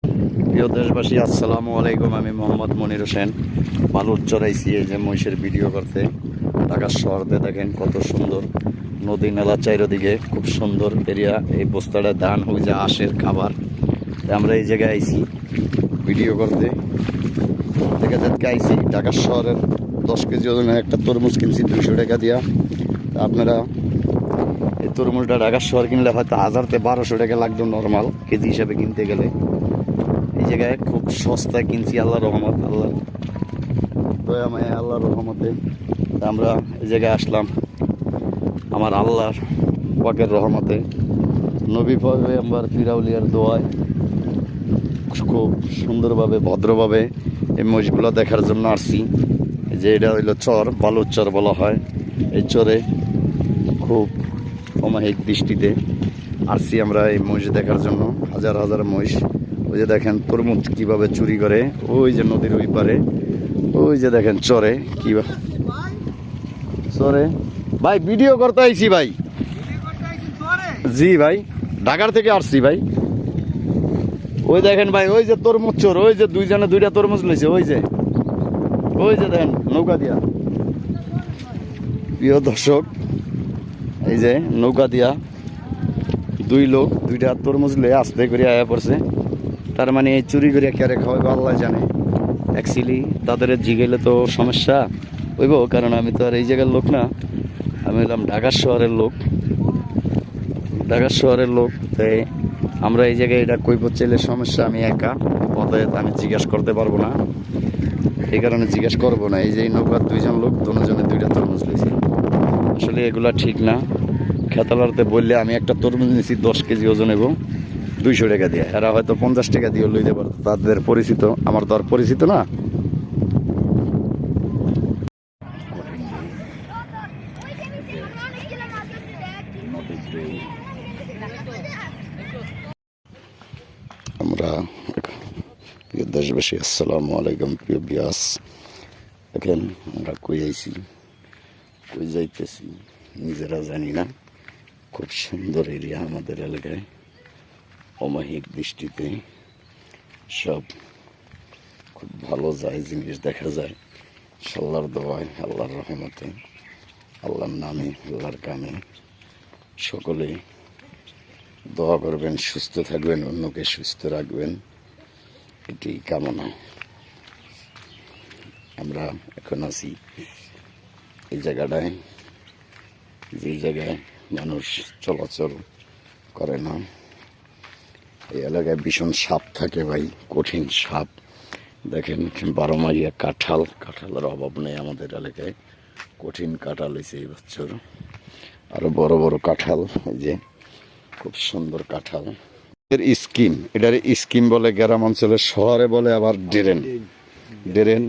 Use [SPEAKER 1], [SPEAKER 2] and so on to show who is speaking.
[SPEAKER 1] প্রিয় দেশবাসী, আসসালামু আলাইকুম। আমি মোহাম্মদ মনির হোসেন। বালুর চড়াইছি এই যে মহিষের ভিডিও করতে। ঢাকা শহরতে দেখেন কত সুন্দর নদী নালা চারিদিকে, খুব সুন্দর এরিয়া। এই বস্তাটা ধান হয়ে যে আঁশের খাবার। আমরা এই জায়গায় আইছি ভিডিও করতে। দেখা যাচ্ছে আইছি ঢাকা শহরের 10 কেজি ওজনের একটা তরমুজ কিনছি 200 টাকা দিয়া। আপনারা এই তরমুজটা ঢাকা শহর কিনলে হয়তো 1000 থেকে 1200 টাকা লাগতো নর্মাল কেজি হিসাবে কিনতে গেলে। এই জায়গায় খুব সস্তায় কিনছি, আল্লাহর রহমত, আল্লাহর দয়া মায়া, আল্লাহর রহমতে আমরা এই জায়গায় আসলাম আমার আল্লাহর পাকের রহমতে, নবী পয়গম্বর ফিরাউলিয়ার দোয়ায় খুব সুন্দরভাবে ভদ্রভাবে এই মহিষগুলো দেখার জন্য আসছি। যে এটা হইলো চর, বালুর চর বলা হয়। এই চরে খুব অমায়িক দৃষ্টিতে আসছি আমরা এই মহিষ দেখার জন্য। হাজার হাজার মহিষ। ওই যে দেখেন তরমুজ কিভাবে চুরি করে, ওই যে নদীর ওই পারে, ওই যে দেখেন চরে কিভাবে চরে। ভাই ভিডিও করতে আইছি ভাই। জি ভাই, ঢাকার থেকে আসছি ভাই। ওই দেখেন ভাই, ওই যে তরমুজ চোর, ওই যে দুইজনে দুইটা তরমুজ লইছে, ওই যে দেখেন নৌকা দিয়া। প্রিয় দর্শক, এই যে নৌকা দিয়া দুই লোক দুইটা তরমুজ লয়ে আস্তে করে আয়া পড়ছে। তার মানে এই চুরি করে ক্যারে খাওয়াইবো আল্লাহ জানে। অ্যাকচুয়ালি তাদের জিগেলে তো সমস্যা হইব, কারণ আমি তো আর এই জায়গার লোক না, আমি হলাম ঢাকার শহরের লোক। তাই আমরা এই জায়গায় এটা কইব চাইলে সমস্যা, আমি একা, অতএব আমি জিজ্ঞাসা করতে পারবো না। এই কারণে জিজ্ঞাসা করবো না। এই যে নৌকার দুইজন লোক, দুজনে দুইটা তরমুজ লইছে। আসলে এগুলা ঠিক না। খেতালারতে বললে আমি একটা তরমুজ নিয়েছি 10 কেজি ওজন এবং 200 টাকা দিয়ে, এরা হয়তো 50 টাকা দিয়ে লইতে পারতো। তাদের পরিচিত, আমার তো আর পরিচিত না। আমরা প্রিয় দেশবাসী, আসসালামু আলাইকুম। প্রিয় বিয়াস, দেখেন আমরা কই আইছি, কই যাইতেছি নিজেরা জানি না। খুব সুন্দর এরিয়া আমাদের এলাকায়, অমায়িক দৃষ্টিতে সব খুব ভালো যায়, জিনিস দেখা যায় আল্লাহর দোয়ায়, আল্লাহর রহমতে, আল্লাহর নামে, আল্লাহর কামে। সকলে দোয়া করবেন, সুস্থ থাকবেন, অন্যকে সুস্থ রাখবেন, এটি কামনা। আমরা এখন আছি এই জায়গাটায়, যে জায়গায় মানুষ চলাচল করে না। এই এলাকায় ভীষণ সাপ থাকে ভাই, কঠিন সাপ। দেখেন 12 মাইয়া কাঁঠালের অভাব নেই আমাদের এলাকায়। কঠিন কাঁঠাল হয়েছে এই বছর, আরো বড় বড় কাঁঠাল। এই যে খুব সুন্দর কাঁঠাল। এটার স্কিম বলে গ্রাম অঞ্চলে, শহরে বলে আবার ডেরেন।